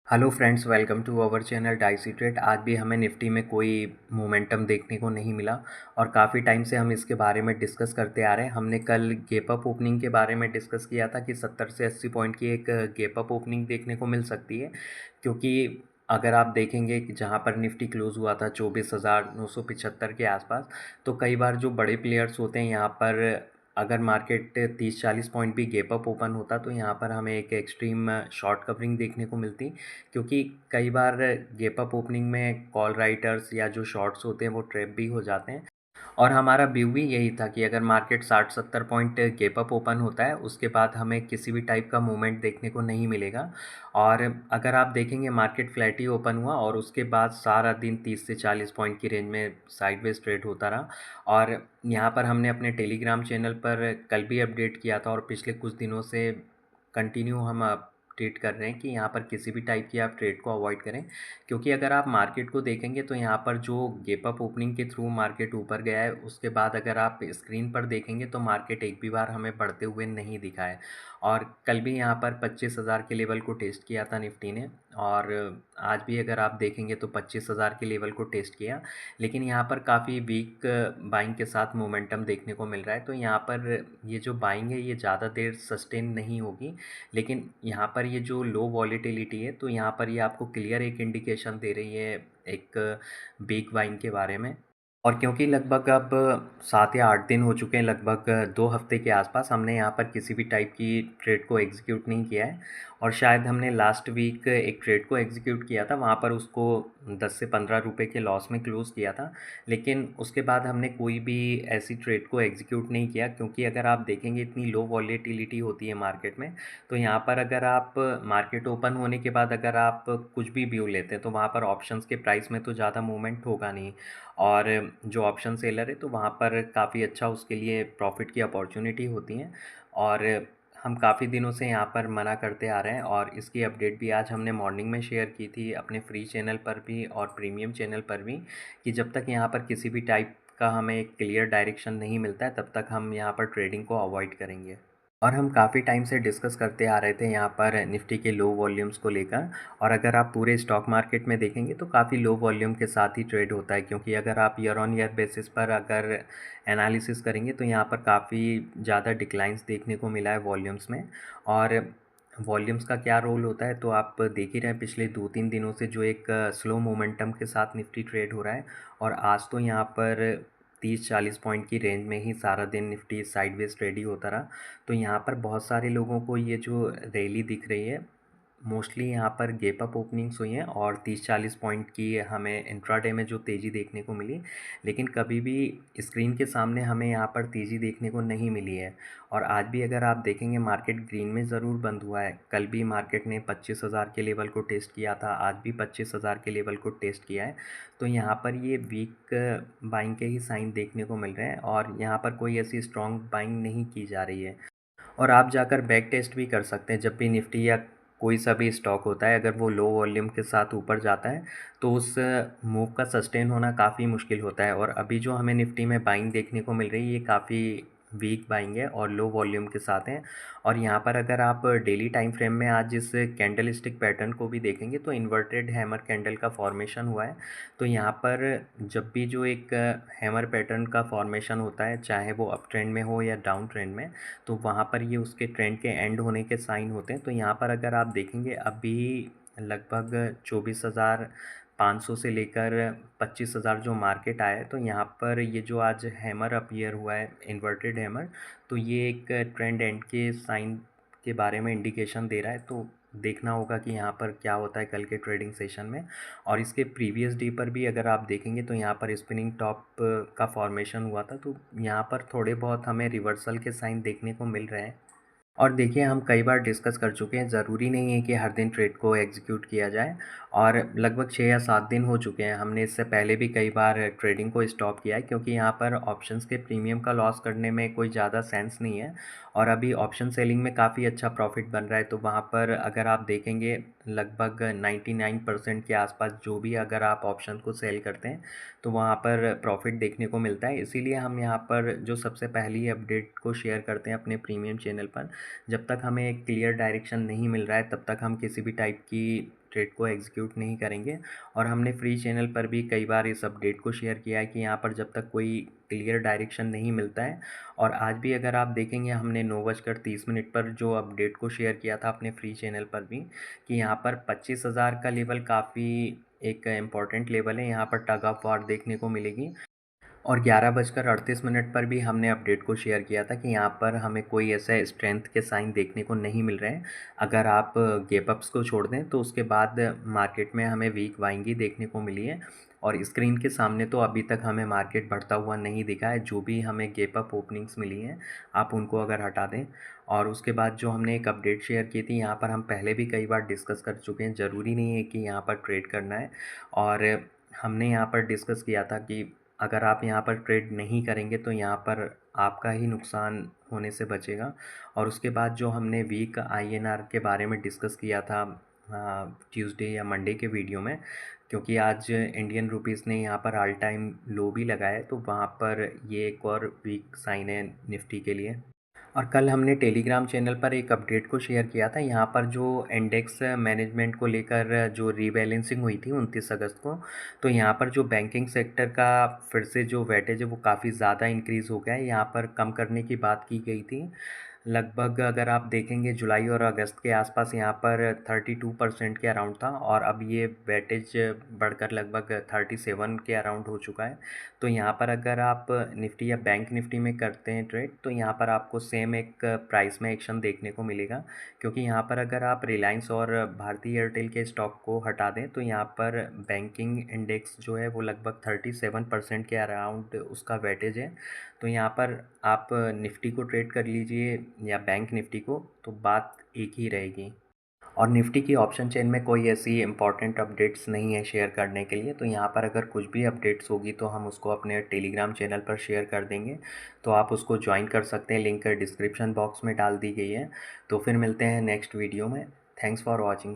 Hello friends, welcome to our channel Dicey Trade. आज भी हमें निफ्टी में कोई मोमेंटम देखने को नहीं मिला और काफ़ी टाइम से हम इसके बारे में डिस्कस करते आ रहे हैं। हमने कल गैप अप ओपनिंग के बारे में डिस्कस किया था कि 70 से 80 पॉइंट की एक गैप अप ओपनिंग देखने को मिल सकती है, क्योंकि अगर आप देखेंगे कि जहाँ पर निफ्टी क्लोज़ हुआ था 24,975 के आसपास, तो कई बार जो बड़े प्लेयर्स होते हैं यहाँ पर, अगर मार्केट 30-40 पॉइंट भी गैप अप ओपन होता तो यहाँ पर हमें एक एक्सट्रीम शॉर्ट कवरिंग देखने को मिलती, क्योंकि कई बार गैप अप ओपनिंग में कॉल राइटर्स या जो शॉर्ट्स होते हैं वो ट्रैप भी हो जाते हैं। और हमारा व्यू भी यही था कि अगर market 60-70 point gap up open होता है, उसके बाद हमें किसी भी टाइप का मूवमेंट देखने को नहीं मिलेगा। और अगर आप देखेंगे मार्केट फ्लैट ही ओपन हुआ और उसके बाद सारा दिन 30 से 40 पॉइंट की रेंज में साइडवेज ट्रेड होता रहा। और यहाँ पर हमने अपने टेलीग्राम चैनल पर कल भी अपडेट किया था और पिछले कुछ दिनों से कंटिन्यू हम अपडेट कर रहे हैं कि यहाँ पर किसी भी टाइप की आप ट्रेड को अवॉइड करें, क्योंकि अगर आप मार्केट को देखेंगे तो यहाँ पर जो गैप अप ओपनिंग के थ्रू मार्केट ऊपर गया है, उसके बाद अगर आप स्क्रीन पर देखेंगे तो मार्केट एक भी बार हमें बढ़ते हुए नहीं दिखा है। और कल भी यहाँ पर 25,000 के लेवल को टेस्ट किया था निफ्टी ने, और आज भी अगर आप देखेंगे तो 25,000 के लेवल को टेस्ट किया, लेकिन यहाँ पर काफ़ी वीक बाइंग के साथ मोमेंटम देखने को मिल रहा है। तो यहाँ पर ये जो बाइंग है ये ज़्यादा देर सस्टेन नहीं होगी, लेकिन यहाँ पर ये जो लो वॉलेटिलिटी है तो यहाँ पर ये आपको क्लियर एक इंडिकेशन दे रही है एक बिग बाइंग के बारे में। और क्योंकि लगभग अब 7 या 8 दिन हो चुके हैं, लगभग 2 हफ्ते के आसपास हमने यहाँ पर किसी भी टाइप की ट्रेड को एग्जीक्यूट नहीं किया है। और शायद हमने लास्ट वीक एक ट्रेड को एग्जीक्यूट किया था, वहाँ पर उसको 10 से 15 रुपए के लॉस में क्लोज़ किया था। लेकिन उसके बाद हमने कोई भी ऐसी ट्रेड को एग्जीक्यूट नहीं किया, क्योंकि अगर आप देखेंगे इतनी लो वॉलेटिलिटी होती है मार्केट में। तो यहाँ पर अगर आप मार्केट ओपन होने के बाद अगर आप कुछ भी व्यू लेते हैं तो वहाँ पर ऑप्शंस के प्राइस में तो ज़्यादा मूवमेंट होगा नहीं। और जो ऑप्शन सेलर है तो वहाँ पर काफ़ी अच्छा उसके लिए प्रॉफिट की अपॉर्चुनिटी होती हैं। और हम काफ़ी दिनों से यहाँ पर मना करते आ रहे हैं, और इसकी अपडेट भी आज हमने मॉर्निंग में शेयर की थी अपने फ्री चैनल पर भी और प्रीमियम चैनल पर भी, कि जब तक यहाँ पर किसी भी टाइप का हमें क्लियर डायरेक्शन नहीं मिलता है तब तक हम यहाँ पर ट्रेडिंग को अवॉइड करेंगे। और हम काफ़ी टाइम से डिस्कस करते आ रहे थे यहाँ पर निफ्टी के लो वॉल्यूम्स को लेकर। और अगर आप पूरे स्टॉक मार्केट में देखेंगे तो काफ़ी लो वॉल्यूम के साथ ही ट्रेड होता है, क्योंकि अगर आप ईयर ऑन ईयर बेसिस पर अगर एनालिसिस करेंगे तो यहाँ पर काफ़ी ज़्यादा डिक्लाइंस देखने को मिला है वॉल्यूम्स में। और वॉल्यूम्स का क्या रोल होता है तो आप देख ही रहे हैं पिछले 2-3 दिनों से जो एक स्लो मोमेंटम के साथ निफ्टी ट्रेड हो रहा है। और आज तो यहाँ पर 30-40 पॉइंट की रेंज में ही सारा दिन निफ्टी साइडवेज ट्रेड ही होता रहा। तो यहाँ पर बहुत सारे लोगों को ये जो रैली दिख रही है, मोस्टली यहाँ पर गैप अप ओपनिंग्स हुई हैं और 30-40 पॉइंट की हमें इंट्राडे में जो तेज़ी देखने को मिली, लेकिन कभी भी स्क्रीन के सामने हमें यहाँ पर तेज़ी देखने को नहीं मिली है। और आज भी अगर आप देखेंगे मार्केट ग्रीन में ज़रूर बंद हुआ है। कल भी मार्केट ने 25,000 के लेवल को टेस्ट किया था, आज भी 25,000 के लेवल को टेस्ट किया है। तो यहाँ पर ये वीक बाइंग के ही साइन देखने को मिल रहे हैं और यहाँ पर कोई ऐसी स्ट्रॉन्ग बाइंग नहीं की जा रही है। और आप जाकर बैक टेस्ट भी कर सकते हैं, जब भी निफ्टी या कोई सा भी स्टॉक होता है, अगर वो लो वॉल्यूम के साथ ऊपर जाता है तो उस मूव का सस्टेन होना काफ़ी मुश्किल होता है। और अभी जो हमें निफ्टी में बाइंग देखने को मिल रही है ये काफ़ी वीक बाइंग है और लो वॉल्यूम के साथ हैं। और यहाँ पर अगर आप डेली टाइम फ्रेम में आज इस कैंडल स्टिक पैटर्न को भी देखेंगे तो इन्वर्टेड हैमर कैंडल का फॉर्मेशन हुआ है। तो यहाँ पर जब भी जो एक हैमर पैटर्न का फॉर्मेशन होता है, चाहे वो अप ट्रेंड में हो या डाउन ट्रेंड में, तो वहाँ पर ये उसके ट्रेंड के एंड होने के साइन होते हैं। तो यहाँ पर अगर आप देखेंगे अभी लगभग 24,500 से लेकर 25,000 जो मार्केट आया है, तो यहाँ पर ये जो आज हैमर अपीयर हुआ है, इन्वर्टेड हैमर, तो ये एक ट्रेंड एंड के साइन के बारे में इंडिकेशन दे रहा है। तो देखना होगा कि यहाँ पर क्या होता है कल के ट्रेडिंग सेशन में। और इसके प्रीवियस डे पर भी अगर आप देखेंगे तो यहाँ पर स्पिनिंग टॉप का फॉर्मेशन हुआ था, तो यहाँ पर थोड़े बहुत हमें रिवर्सल के साइन देखने को मिल रहे हैं। और देखिए हम कई बार डिस्कस कर चुके हैं, ज़रूरी नहीं है कि हर दिन ट्रेड को एग्जीक्यूट किया जाए। और लगभग 6 या 7 दिन हो चुके हैं, हमने इससे पहले भी कई बार ट्रेडिंग को स्टॉप किया है, क्योंकि यहाँ पर ऑप्शंस के प्रीमियम का लॉस करने में कोई ज़्यादा सेंस नहीं है। और अभी ऑप्शन सेलिंग में काफ़ी अच्छा प्रॉफिट बन रहा है, तो वहाँ पर अगर आप देखेंगे लगभग 99% के आसपास जो भी अगर आप ऑप्शन को सेल करते हैं तो वहाँ पर प्रॉफिट देखने को मिलता है। इसीलिए हम यहाँ पर जो सबसे पहली अपडेट को शेयर करते हैं अपने प्रीमियम चैनल पर, जब तक हमें एक क्लियर डायरेक्शन नहीं मिल रहा है तब तक हम किसी भी टाइप की ट्रेड को एग्जीक्यूट नहीं करेंगे। और हमने फ्री चैनल पर भी कई बार इस अपडेट को शेयर किया है कि यहाँ पर जब तक कोई क्लियर डायरेक्शन नहीं मिलता है, और आज भी अगर आप देखेंगे हमने 9:30 पर जो अपडेट को शेयर किया था अपने फ्री चैनल पर भी, कि यहाँ पर 25,000 का लेवल काफ़ी एक इम्पॉर्टेंट लेवल है, यहाँ पर टग ऑफ वार देखने को मिलेगी। और 11:38 पर भी हमने अपडेट को शेयर किया था कि यहाँ पर हमें कोई ऐसा स्ट्रेंथ के साइन देखने को नहीं मिल रहे हैं। अगर आप गैप अप्स को छोड़ दें तो उसके बाद मार्केट में हमें वीक बाइंग ही देखने को मिली है। और स्क्रीन के सामने तो अभी तक हमें मार्केट बढ़ता हुआ नहीं दिखा है। जो भी हमें गैप अप ओपनिंग्स मिली हैं, आप उनको अगर हटा दें, और उसके बाद जो हमने एक अपडेट शेयर की थी, यहाँ पर हम पहले भी कई बार डिस्कस कर चुके हैं, ज़रूरी नहीं है कि यहाँ पर ट्रेड करना है। और हमने यहाँ पर डिस्कस किया था कि अगर आप यहाँ पर ट्रेड नहीं करेंगे तो यहाँ पर आपका ही नुकसान होने से बचेगा। और उसके बाद जो हमने वीक आईएनआर के बारे में डिस्कस किया था ट्यूसडे या मंडे के वीडियो में, क्योंकि आज इंडियन रुपीस ने यहाँ पर ऑल टाइम लो भी लगाया है, तो वहाँ पर ये एक और वीक साइन है निफ्टी के लिए। और कल हमने टेलीग्राम चैनल पर एक अपडेट को शेयर किया था, यहाँ पर जो इंडेक्स मैनेजमेंट को लेकर जो रीबैलेंसिंग हुई थी 29 अगस्त को, तो यहाँ पर जो बैंकिंग सेक्टर का फिर से जो वेटेज है वो काफ़ी ज़्यादा इंक्रीज़ हो गया है। यहाँ पर कम करने की बात की गई थी, लगभग अगर आप देखेंगे जुलाई और अगस्त के आसपास यहाँ पर 32% के अराउंड था, और अब ये वेटेज बढ़कर लगभग 37 के अराउंड हो चुका है। तो यहाँ पर अगर आप निफ्टी या बैंक निफ्टी में करते हैं ट्रेड, तो यहाँ पर आपको सेम एक प्राइस में एक्शन देखने को मिलेगा, क्योंकि यहाँ पर अगर आप रिलायंस और भारती एयरटेल के स्टॉक को हटा दें तो यहाँ पर बैंकिंग इंडेक्स जो है वो लगभग 37% के अराउंड उसका वेटेज है। तो यहाँ पर आप निफ्टी को ट्रेड कर लीजिए या बैंक निफ्टी को, तो बात एक ही रहेगी। और निफ्टी की ऑप्शन चेन में कोई ऐसी इंपॉर्टेंट अपडेट्स नहीं है शेयर करने के लिए, तो यहाँ पर अगर कुछ भी अपडेट्स होगी तो हम उसको अपने टेलीग्राम चैनल पर शेयर कर देंगे, तो आप उसको ज्वाइन कर सकते हैं, लिंक डिस्क्रिप्शन बॉक्स में डाल दी गई है। तो फिर मिलते हैं नेक्स्ट वीडियो में। Thanks for watching.